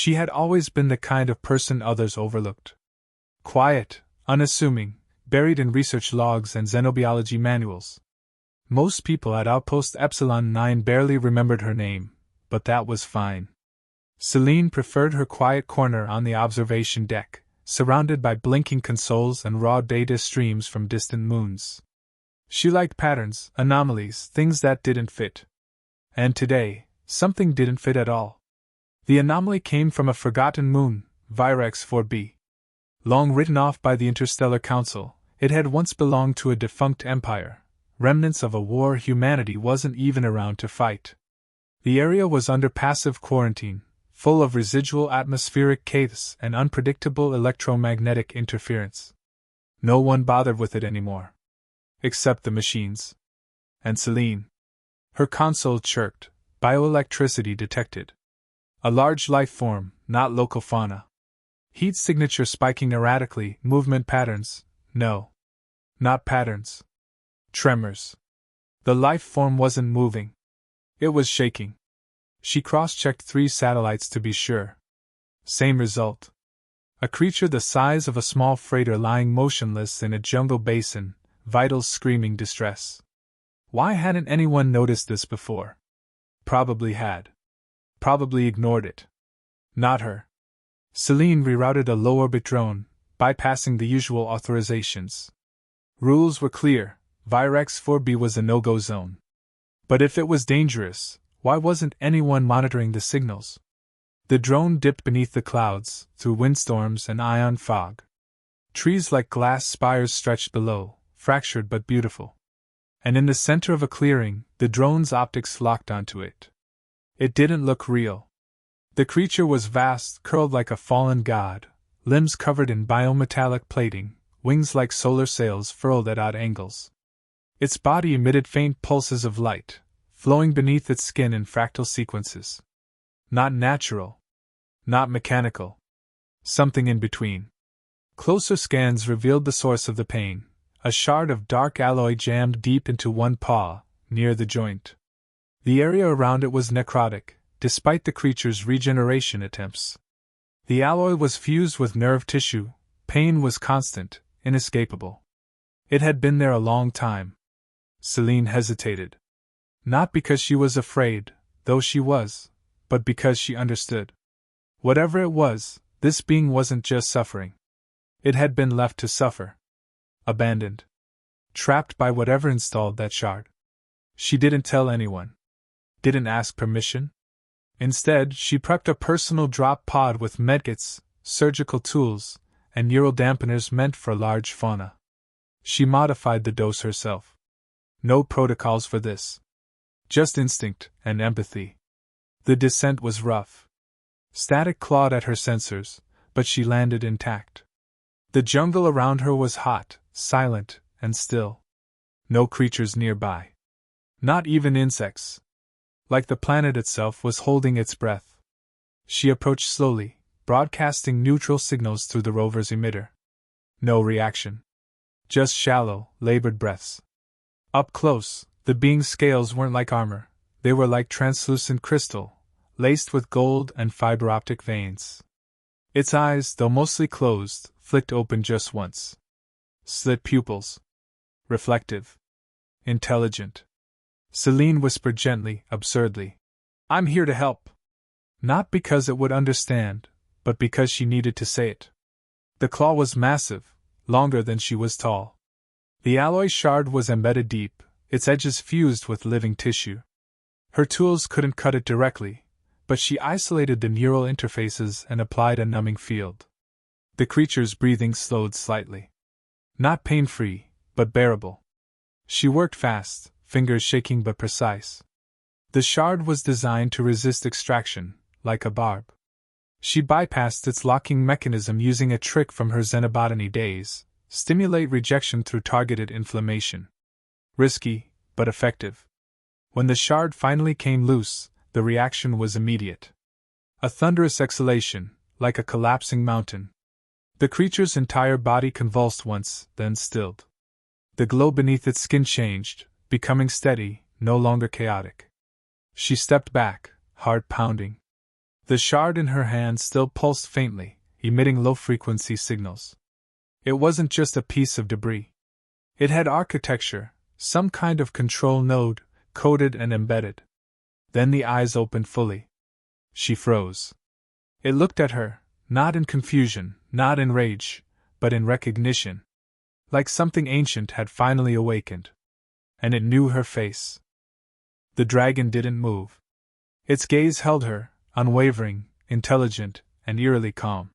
She had always been the kind of person others overlooked. Quiet, unassuming, buried in research logs and xenobiology manuals. Most people at Outpost Epsilon 9 barely remembered her name, but that was fine. Celine preferred her quiet corner on the observation deck, surrounded by blinking consoles and raw data streams from distant moons. She liked patterns, anomalies, things that didn't fit. And today, something didn't fit at all. The anomaly came from a forgotten moon, Virex 4b. Long written off by the Interstellar Council, it had once belonged to a defunct empire, remnants of a war humanity wasn't even around to fight. The area was under passive quarantine, full of residual atmospheric chaos and unpredictable electromagnetic interference. No one bothered with it anymore. Except the machines. And Celine. Her console chirped, bioelectricity detected. A large life form, not local fauna. Heat signature spiking erratically, movement patterns, no. Not patterns. Tremors. The life form wasn't moving. It was shaking. She cross-checked 3 satellites to be sure. Same result. A creature the size of a small freighter lying motionless in a jungle basin, vitals screaming distress. Why hadn't anyone noticed this before? Probably had. Probably ignored it. Not her. Celine rerouted a low-orbit drone, bypassing the usual authorizations. Rules were clear. Virex 4b was a no-go zone. But if it was dangerous, why wasn't anyone monitoring the signals? The drone dipped beneath the clouds, through windstorms and ion fog. Trees like glass spires stretched below, fractured but beautiful. And in the center of a clearing, the drone's optics locked onto it. It didn't look real. The creature was vast, curled like a fallen god, limbs covered in biometallic plating, wings like solar sails furled at odd angles. Its body emitted faint pulses of light, flowing beneath its skin in fractal sequences. Not natural. Not mechanical. Something in between. Closer scans revealed the source of the pain, a shard of dark alloy jammed deep into one paw, near the joint. The area around it was necrotic, despite the creature's regeneration attempts. The alloy was fused with nerve tissue, pain was constant, inescapable. It had been there a long time. Celine hesitated. Not because she was afraid, though she was, but because she understood. Whatever it was, this being wasn't just suffering. It had been left to suffer. Abandoned. Trapped by whatever installed that shard. She didn't tell anyone. Didn't ask permission. Instead, she prepped a personal drop pod with medkits, surgical tools, and neural dampeners meant for large fauna. She modified the dose herself. No protocols for this. Just instinct and empathy. The descent was rough. Static clawed at her sensors, but she landed intact. The jungle around her was hot, silent, and still. No creatures nearby. Not even insects. Like the planet itself was holding its breath. She approached slowly, broadcasting neutral signals through the rover's emitter. No reaction. Just shallow, labored breaths. Up close, the being's scales weren't like armor, they were like translucent crystal, laced with gold and fiber optic veins. Its eyes, though mostly closed, flicked open just once. Slit pupils. Reflective. Intelligent. Celine whispered gently, absurdly. "I'm here to help." Not because it would understand, but because she needed to say it. The claw was massive, longer than she was tall. The alloy shard was embedded deep, its edges fused with living tissue. Her tools couldn't cut it directly, but she isolated the neural interfaces and applied a numbing field. The creature's breathing slowed slightly. Not pain-free, but bearable. She worked fast, fingers shaking but precise. The shard was designed to resist extraction, like a barb. She bypassed its locking mechanism using a trick from her xenobotany days: stimulate rejection through targeted inflammation. Risky, but effective. When the shard finally came loose, the reaction was immediate. A thunderous exhalation, like a collapsing mountain. The creature's entire body convulsed once, then stilled. The glow beneath its skin changed, becoming steady, no longer chaotic. She stepped back, heart pounding. The shard in her hand still pulsed faintly, emitting low-frequency signals. It wasn't just a piece of debris. It had architecture, some kind of control node, coded and embedded. Then the eyes opened fully. She froze. It looked at her, not in confusion, not in rage, but in recognition. Like something ancient had finally awakened. And it knew her face. The dragon didn't move. Its gaze held her, unwavering, intelligent, and eerily calm.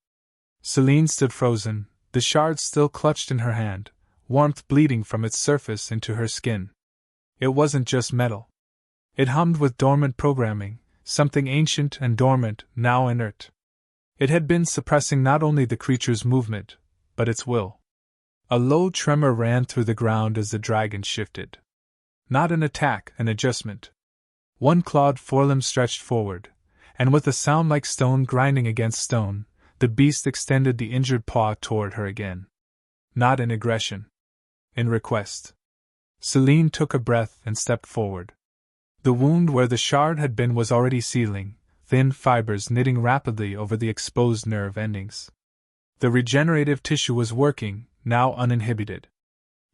Celine stood frozen, the shard still clutched in her hand, warmth bleeding from its surface into her skin. It wasn't just metal. It hummed with dormant programming, something ancient and dormant, now inert. It had been suppressing not only the creature's movement, but its will. A low tremor ran through the ground as the dragon shifted. Not an attack, an adjustment. One clawed forelimb stretched forward, and with a sound like stone grinding against stone, the beast extended the injured paw toward her again. Not in aggression. In request. Celine took a breath and stepped forward. The wound where the shard had been was already sealing, thin fibers knitting rapidly over the exposed nerve endings. The regenerative tissue was working, now uninhibited.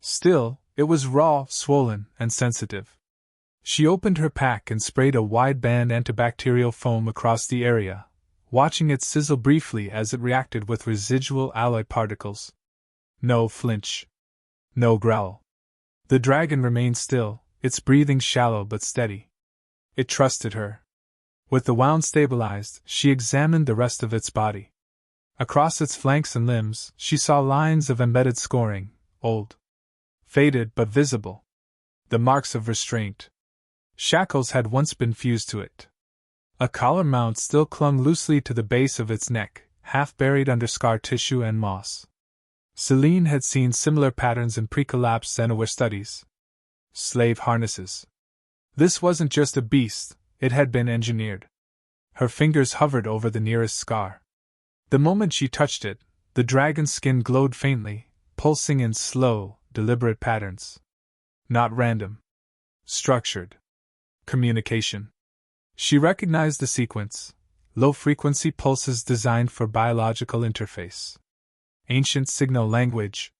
Still, it was raw, swollen, and sensitive. She opened her pack and sprayed a wideband antibacterial foam across the area, watching it sizzle briefly as it reacted with residual alloy particles. No flinch. No growl. The dragon remained still, its breathing shallow but steady. It trusted her. With the wound stabilized, she examined the rest of its body. Across its flanks and limbs, she saw lines of embedded scoring, old. Faded but visible. The marks of restraint. Shackles had once been fused to it. A collar mount still clung loosely to the base of its neck, half buried under scar tissue and moss. Celine had seen similar patterns in pre-collapse Xenoware studies. Slave harnesses. This wasn't just a beast, it had been engineered. Her fingers hovered over the nearest scar. The moment she touched it, the dragon's skin glowed faintly, pulsing in slow, deliberate patterns. Not random. Structured. Communication. She recognized the sequence, low-frequency pulses designed for biological interface. Ancient signal language.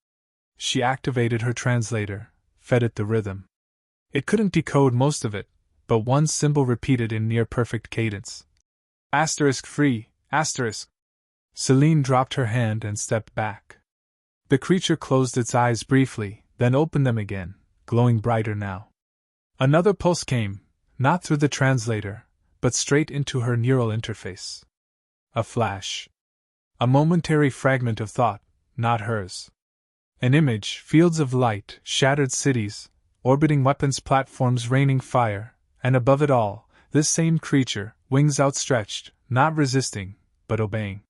She activated her translator, fed it the rhythm. It couldn't decode most of it, but one symbol repeated in near-perfect cadence. Asterisk free, asterisk. Celine dropped her hand and stepped back. The creature closed its eyes briefly, then opened them again, glowing brighter now. Another pulse came, not through the translator, but straight into her neural interface. A flash. A momentary fragment of thought, not hers. An image, fields of light, shattered cities, orbiting weapons platforms raining fire, and above it all, this same creature, wings outstretched, not resisting, but obeying.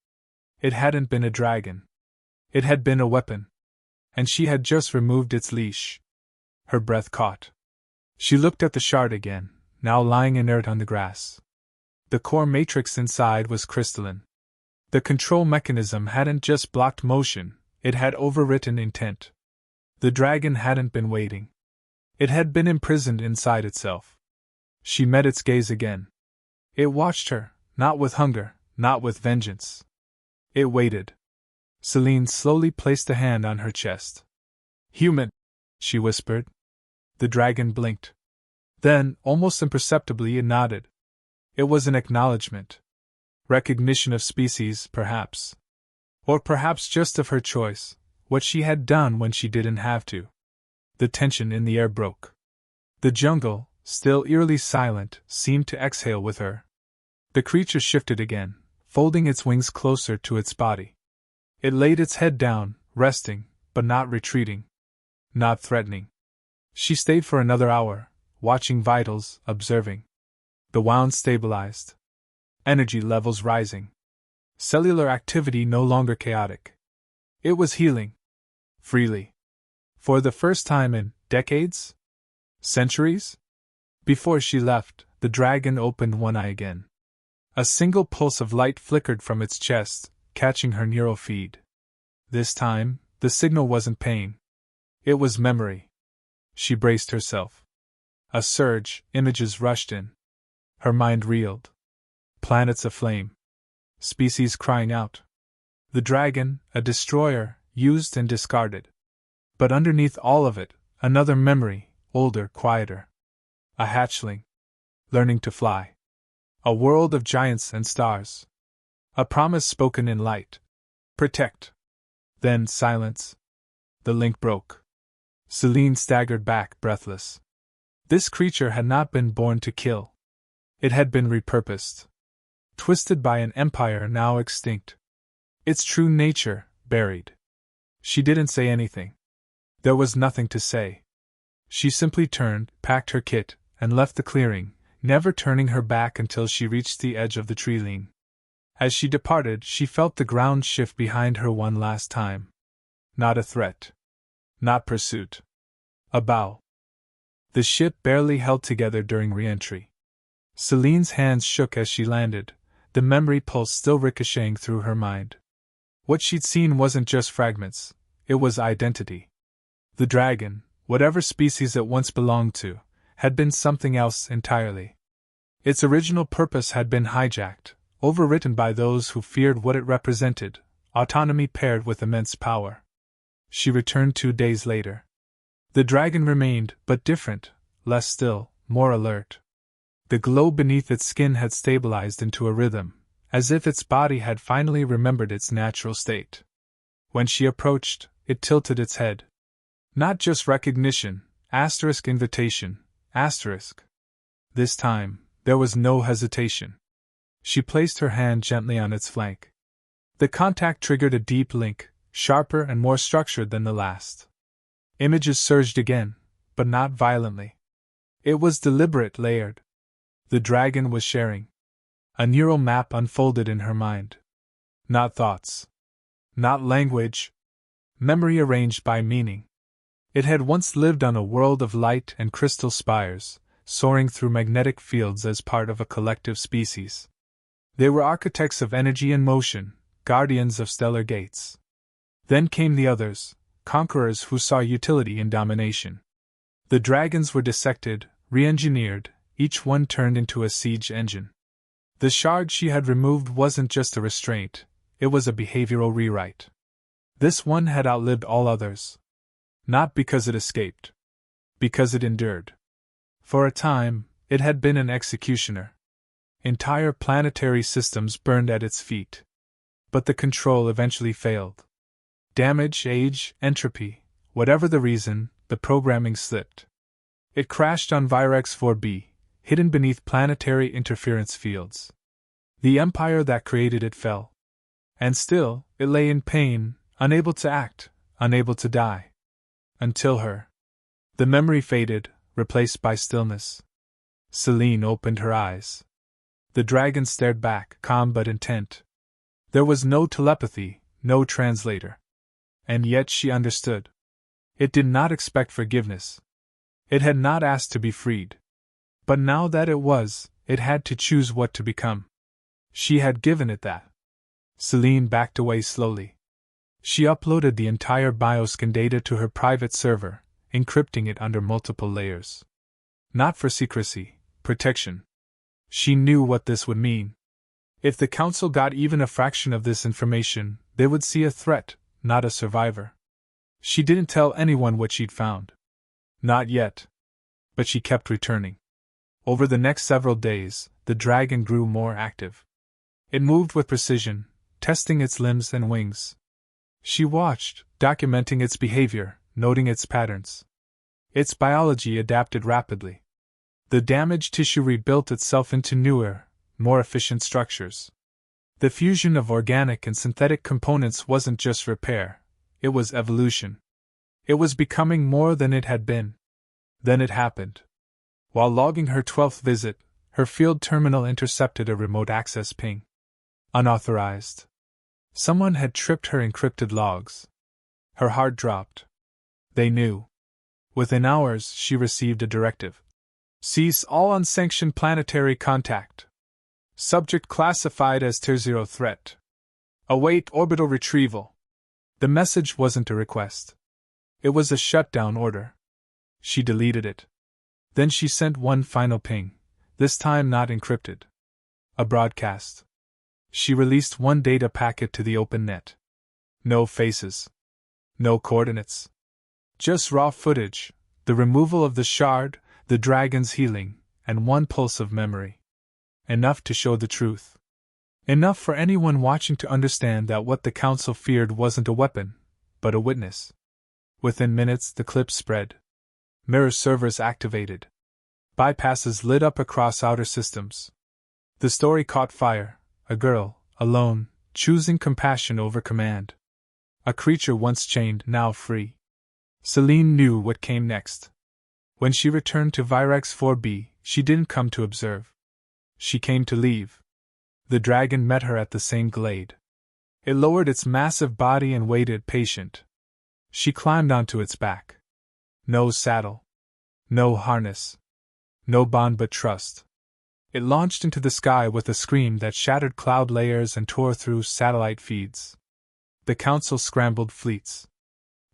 It hadn't been a dragon. It had been a weapon. And she had just removed its leash. Her breath caught. She looked at the shard again, now lying inert on the grass. The core matrix inside was crystalline. The control mechanism hadn't just blocked motion, it had overwritten intent. The dragon hadn't been waiting. It had been imprisoned inside itself. She met its gaze again. It watched her, not with hunger, not with vengeance. It waited. Celine slowly placed a hand on her chest. "Human," she whispered. The dragon blinked. Then, almost imperceptibly, it nodded. It was an acknowledgement. Recognition of species, perhaps. Or perhaps just of her choice, what she had done when she didn't have to. The tension in the air broke. The jungle, still eerily silent, seemed to exhale with her. The creature shifted again, folding its wings closer to its body. It laid its head down, resting, but not retreating. Not threatening. She stayed for another hour, watching vitals, observing. The wound stabilized. Energy levels rising. Cellular activity no longer chaotic. It was healing. Freely. For the first time in decades? Centuries? Before she left, the dragon opened one eye again. A single pulse of light flickered from its chest, catching her neural feed. This time, the signal wasn't pain. It was memory. She braced herself. A surge, images rushed in. Her mind reeled. Planets aflame. species crying out. The dragon, a destroyer, used and discarded. But underneath all of it, another memory, older, quieter. A hatchling. Learning to fly. A world of giants and stars. A promise spoken in light. Protect. Then silence. The link broke. Celine staggered back, breathless. This creature had not been born to kill. It had been repurposed. Twisted by an empire now extinct. Its true nature, buried. She didn't say anything. There was nothing to say. She simply turned, packed her kit, and left the clearing, never turning her back until she reached the edge of the tree line. As she departed, she felt the ground shift behind her one last time. Not a threat. Not pursuit. A bow. The ship barely held together during re-entry. Celine's hands shook as she landed, the memory pulse still ricocheting through her mind. What she'd seen wasn't just fragments, it was identity. The dragon, whatever species it once belonged to, had been something else entirely. Its original purpose had been hijacked, overwritten by those who feared what it represented, autonomy paired with immense power. She returned 2 days later. The dragon remained, but different, less still, more alert. The glow beneath its skin had stabilized into a rhythm, as if its body had finally remembered its natural state. When she approached, it tilted its head. Not just recognition, asterisk invitation, asterisk. This time, there was no hesitation. She placed her hand gently on its flank. The contact triggered a deep link, sharper and more structured than the last. Images surged again, but not violently. It was deliberate, layered. The dragon was sharing. A neural map unfolded in her mind. Not thoughts. Not language. Memory arranged by meaning. It had once lived on a world of light and crystal spires, soaring through magnetic fields as part of a collective species. They were architects of energy and motion, guardians of stellar gates. Then came the others, conquerors who saw utility in domination. The dragons were dissected, re-engineered, each one turned into a siege engine. The shard she had removed wasn't just a restraint, it was a behavioral rewrite. This one had outlived all others. Not because it escaped. Because it endured. For a time, it had been an executioner. Entire planetary systems burned at its feet. But the control eventually failed. Damage, age, entropy, whatever the reason, the programming slipped. It crashed on Virex 4b, hidden beneath planetary interference fields. The empire that created it fell. And still, it lay in pain, unable to act, unable to die. Until her. The memory faded, replaced by stillness. Celine opened her eyes. The dragon stared back, calm but intent. There was no telepathy, no translator. And yet she understood. It did not expect forgiveness. It had not asked to be freed. But now that it was, it had to choose what to become. She had given it that. Celine backed away slowly. She uploaded the entire bioscan data to her private server, encrypting it under multiple layers. Not for secrecy, protection. She knew what this would mean. If the Council got even a fraction of this information, they would see a threat, not a survivor. She didn't tell anyone what she'd found. Not yet. But she kept returning. Over the next several days, the dragon grew more active. It moved with precision, testing its limbs and wings. She watched, documenting its behavior, noting its patterns. Its biology adapted rapidly. The damaged tissue rebuilt itself into newer, more efficient structures. The fusion of organic and synthetic components wasn't just repair, it was evolution. It was becoming more than it had been. Then it happened. While logging her 12th visit, her field terminal intercepted a remote access ping. Unauthorized. Someone had tripped her encrypted logs. Her heart dropped. They knew. Within hours, she received a directive. Cease all unsanctioned planetary contact. Subject classified as Tier 0 threat. Await orbital retrieval. The message wasn't a request. It was a shutdown order. She deleted it. Then she sent one final ping, this time not encrypted. A broadcast. She released one data packet to the open net. No faces. No coordinates. Just raw footage, the removal of the shard, the dragon's healing, and one pulse of memory. Enough to show the truth. Enough for anyone watching to understand that what the Council feared wasn't a weapon, but a witness. Within minutes, the clip spread. Mirror servers activated. Bypasses lit up across outer systems. The story caught fire. A girl, alone, choosing compassion over command. A creature once chained, now free. Celine knew what came next. When she returned to Virex 4B, she didn't come to observe. She came to leave. The dragon met her at the same glade. It lowered its massive body and waited patient. She climbed onto its back. No saddle. No harness. No bond but trust. It launched into the sky with a scream that shattered cloud layers and tore through satellite feeds. The Council scrambled fleets.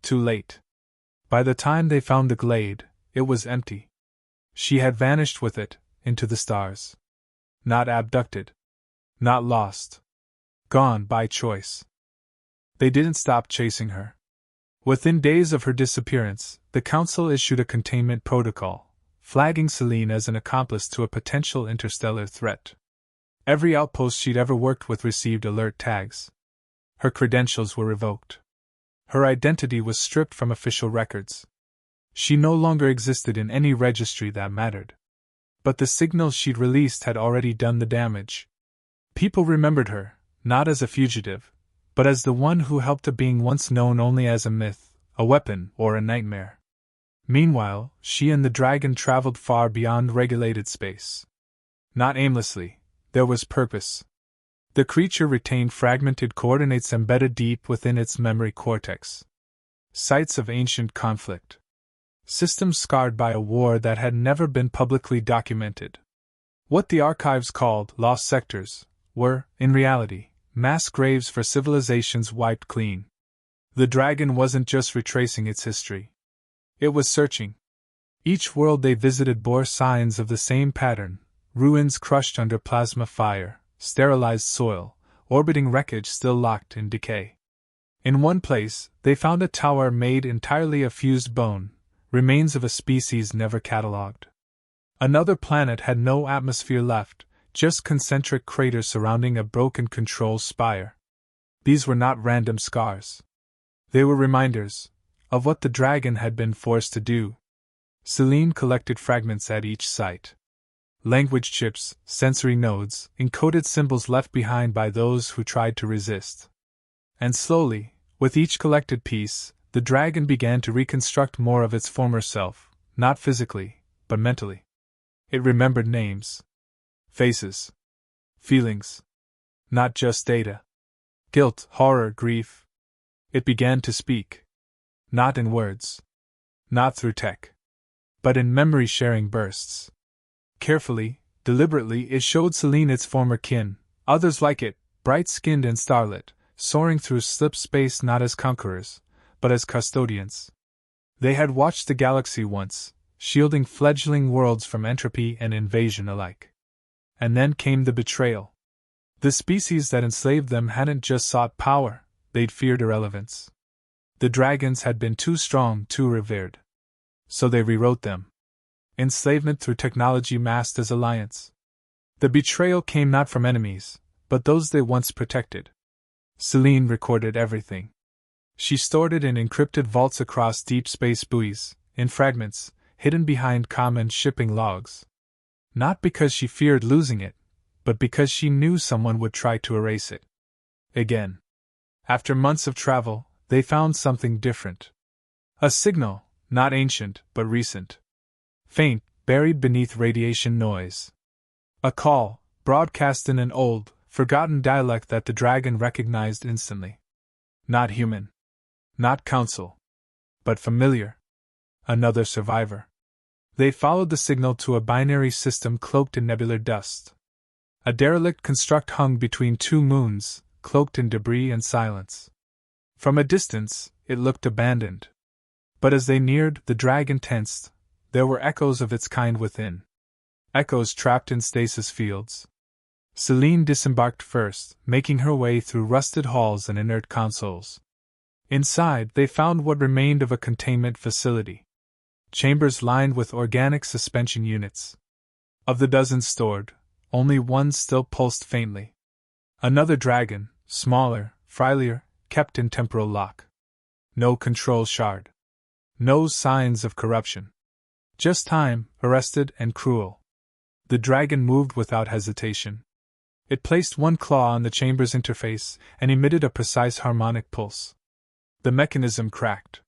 Too late. By the time they found the glade, it was empty. She had vanished with it, into the stars. Not abducted. Not lost. Gone by choice. They didn't stop chasing her. Within days of her disappearance, the Council issued a containment protocol, flagging Celine as an accomplice to a potential interstellar threat. Every outpost she'd ever worked with received alert tags. Her credentials were revoked. Her identity was stripped from official records. She no longer existed in any registry that mattered. But the signals she'd released had already done the damage. People remembered her, not as a fugitive, but as the one who helped a being once known only as a myth, a weapon, or a nightmare. Meanwhile, she and the dragon traveled far beyond regulated space. Not aimlessly, there was purpose. The creature retained fragmented coordinates embedded deep within its memory cortex. Sites of ancient conflict. Systems scarred by a war that had never been publicly documented. What the archives called lost sectors were, in reality, mass graves for civilizations wiped clean. The dragon wasn't just retracing its history. It was searching. Each world they visited bore signs of the same pattern: ruins crushed under plasma fire, sterilized soil, orbiting wreckage still locked in decay. In one place, they found a tower made entirely of fused bone, remains of a species never catalogued. Another planet had no atmosphere left, just concentric craters surrounding a broken control spire. These were not random scars. They were reminders of what the dragon had been forced to do. Celine collected fragments at each site. Language chips, sensory nodes, encoded symbols left behind by those who tried to resist. And slowly, with each collected piece, the dragon began to reconstruct more of its former self, not physically, but mentally. It remembered names, faces, feelings, not just data. Guilt, horror, grief. It began to speak. Not in words. Not through tech. But in memory-sharing bursts. Carefully, deliberately, it showed Celine its former kin, others like it, bright-skinned and starlit, soaring through slip space not as conquerors, but as custodians. They had watched the galaxy once, shielding fledgling worlds from entropy and invasion alike. And then came the betrayal. The species that enslaved them hadn't just sought power, they'd feared irrelevance. The dragons had been too strong, too revered. So they rewrote them. Enslavement through technology masked as alliance. The betrayal came not from enemies, but those they once protected. Celine recorded everything. She stored it in encrypted vaults across deep space buoys, in fragments, hidden behind common shipping logs. Not because she feared losing it, but because she knew someone would try to erase it. Again. After months of travel, they found something different. A signal, not ancient, but recent. Faint, buried beneath radiation noise. A call, broadcast in an old, forgotten dialect that the dragon recognized instantly. Not human. Not council. But familiar. Another survivor. They followed the signal to a binary system cloaked in nebular dust. A derelict construct hung between two moons, cloaked in debris and silence. From a distance, it looked abandoned. But as they neared, the dragon tensed. There were echoes of its kind within. Echoes trapped in stasis fields. Celine disembarked first, making her way through rusted halls and inert consoles. Inside, they found what remained of a containment facility. Chambers lined with organic suspension units. Of the dozens stored, only one still pulsed faintly. Another dragon, smaller, frilier, kept in temporal lock. No control shard. No signs of corruption. Just time, arrested and cruel. The dragon moved without hesitation. It placed one claw on the chamber's interface and emitted a precise harmonic pulse. The mechanism cracked.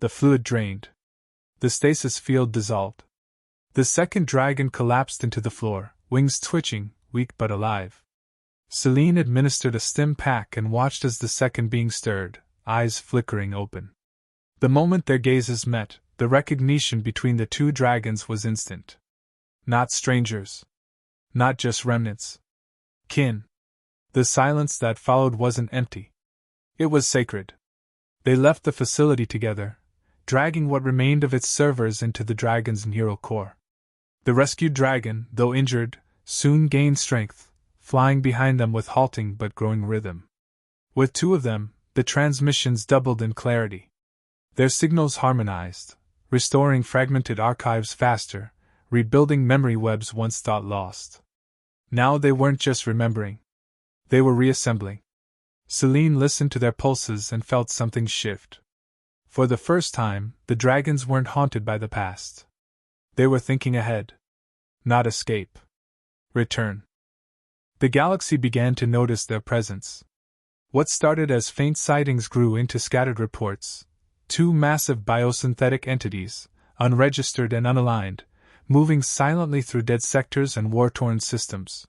The fluid drained. The stasis field dissolved. The second dragon collapsed into the floor, wings twitching, weak but alive. Celine administered a stim pack and watched as the second being stirred, eyes flickering open. The moment their gazes met, the recognition between the two dragons was instant. Not strangers. Not just remnants. Kin. The silence that followed wasn't empty. It was sacred. They left the facility together, dragging what remained of its servers into the dragon's neural core. The rescued dragon, though injured, soon gained strength, flying behind them with halting but growing rhythm. With two of them, the transmissions doubled in clarity. Their signals harmonized, restoring fragmented archives faster, rebuilding memory webs once thought lost. Now they weren't just remembering. They were reassembling. Celine listened to their pulses and felt something shift. For the first time, the dragons weren't haunted by the past. They were thinking ahead. Not escape. Return. The galaxy began to notice their presence. What started as faint sightings grew into scattered reports. Two massive biosynthetic entities, unregistered and unaligned, moving silently through dead sectors and war-torn systems.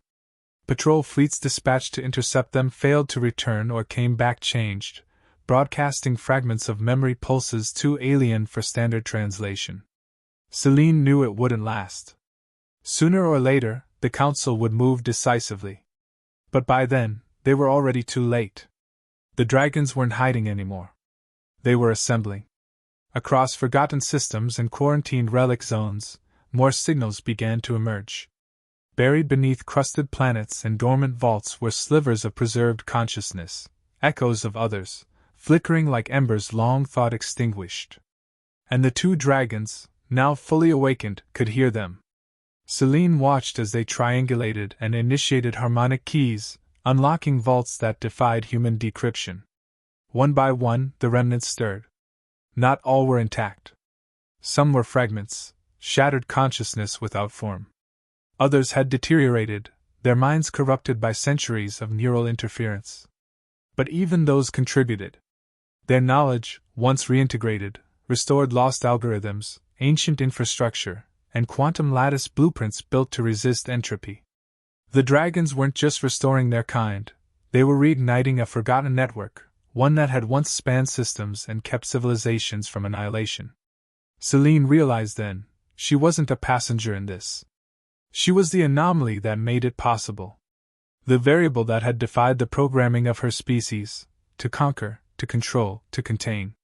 Patrol fleets dispatched to intercept them failed to return or came back changed, broadcasting fragments of memory pulses too alien for standard translation. Celine knew it wouldn't last. Sooner or later, the Council would move decisively. But by then, they were already too late. The dragons weren't hiding anymore. They were assembling. Across forgotten systems and quarantined relic zones, more signals began to emerge. Buried beneath crusted planets and dormant vaults were slivers of preserved consciousness, echoes of others, flickering like embers long thought extinguished. And the two dragons, now fully awakened, could hear them. Celine watched as they triangulated and initiated harmonic keys, unlocking vaults that defied human decryption. One by one, the remnants stirred. Not all were intact. Some were fragments, shattered consciousness without form. Others had deteriorated, their minds corrupted by centuries of neural interference. But even those contributed. Their knowledge, once reintegrated, restored lost algorithms, ancient infrastructure, and quantum lattice blueprints built to resist entropy. The dragons weren't just restoring their kind, they were reigniting a forgotten network, one that had once spanned systems and kept civilizations from annihilation. Celine realized then, she wasn't a passenger in this. She was the anomaly that made it possible. The variable that had defied the programming of her species, to conquer, to control, to contain.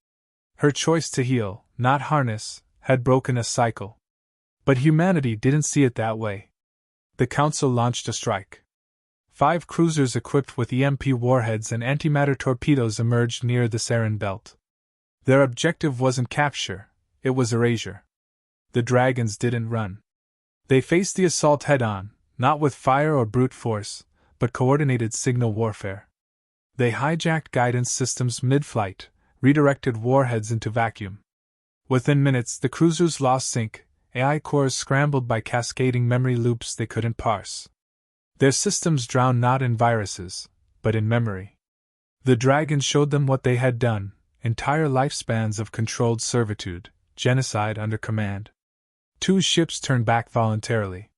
Her choice to heal, not harness, had broken a cycle. But humanity didn't see it that way. The Council launched a strike. 5 cruisers equipped with EMP warheads and antimatter torpedoes emerged near the Sarin Belt. Their objective wasn't capture, it was erasure. The dragons didn't run. They faced the assault head-on, not with fire or brute force, but coordinated signal warfare. They hijacked guidance systems mid-flight, redirected warheads into vacuum. Within minutes, the cruisers lost sync, AI cores scrambled by cascading memory loops they couldn't parse. Their systems drowned not in viruses, but in memory. The dragons showed them what they had done, entire lifespans of controlled servitude, genocide under command. 2 ships turned back voluntarily.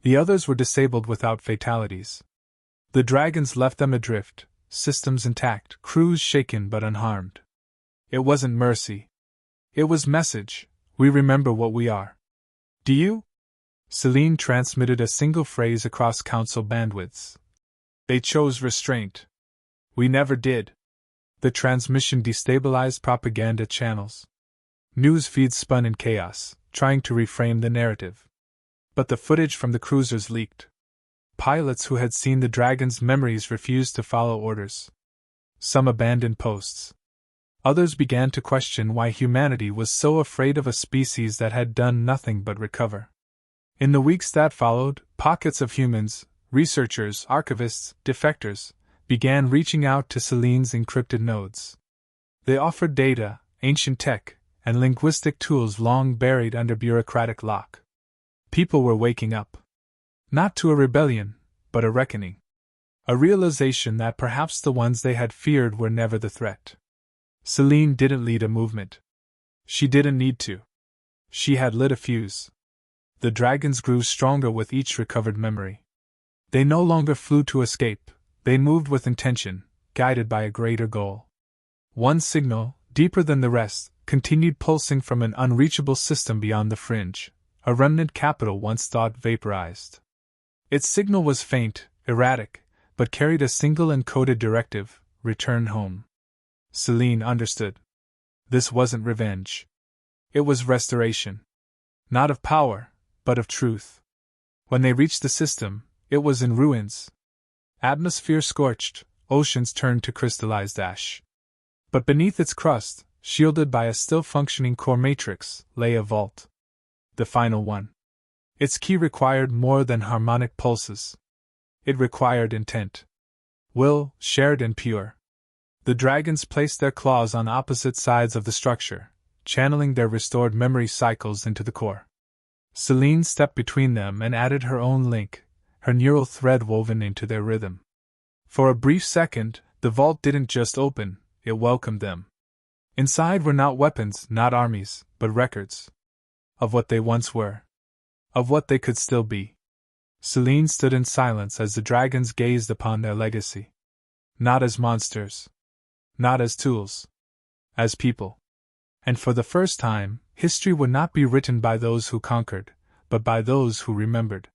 The others were disabled without fatalities. The dragons left them adrift, systems intact, crews shaken but unharmed. It wasn't mercy. It was message, we remember what we are. Do you? Celine transmitted a single phrase across Council bandwidths. They chose restraint. We never did. The transmission destabilized propaganda channels. News feeds spun in chaos, trying to reframe the narrative. But the footage from the cruisers leaked. Pilots who had seen the dragon's memories refused to follow orders. Some abandoned posts. Others began to question why humanity was so afraid of a species that had done nothing but recover. In the weeks that followed, pockets of humans, researchers, archivists, defectors, began reaching out to Celine's encrypted nodes. They offered data, ancient tech, and linguistic tools long buried under bureaucratic lock. People were waking up. Not to a rebellion, but a reckoning. A realization that perhaps the ones they had feared were never the threat. Celine didn't lead a movement. She didn't need to. She had lit a fuse. The dragons grew stronger with each recovered memory. They no longer flew to escape, they moved with intention, guided by a greater goal. One signal, deeper than the rest, continued pulsing from an unreachable system beyond the fringe, a remnant capital once thought vaporized. Its signal was faint, erratic, but carried a single encoded directive: return home. Celine understood. This wasn't revenge. It was restoration. Not of power, but of truth. When they reached the system, it was in ruins. Atmosphere scorched, oceans turned to crystallized ash. But beneath its crust, shielded by a still-functioning core matrix, lay a vault. The final one. Its key required more than harmonic pulses. It required intent. Will, shared and pure. The dragons placed their claws on opposite sides of the structure, channeling their restored memory cycles into the core. Celine stepped between them and added her own link, her neural thread woven into their rhythm. For a brief second, the vault didn't just open, it welcomed them. Inside were not weapons, not armies, but records. Of what they once were. Of what they could still be. Celine stood in silence as the dragons gazed upon their legacy. Not as monsters. Not as tools. As people. And for the first time, history would not be written by those who conquered, but by those who remembered.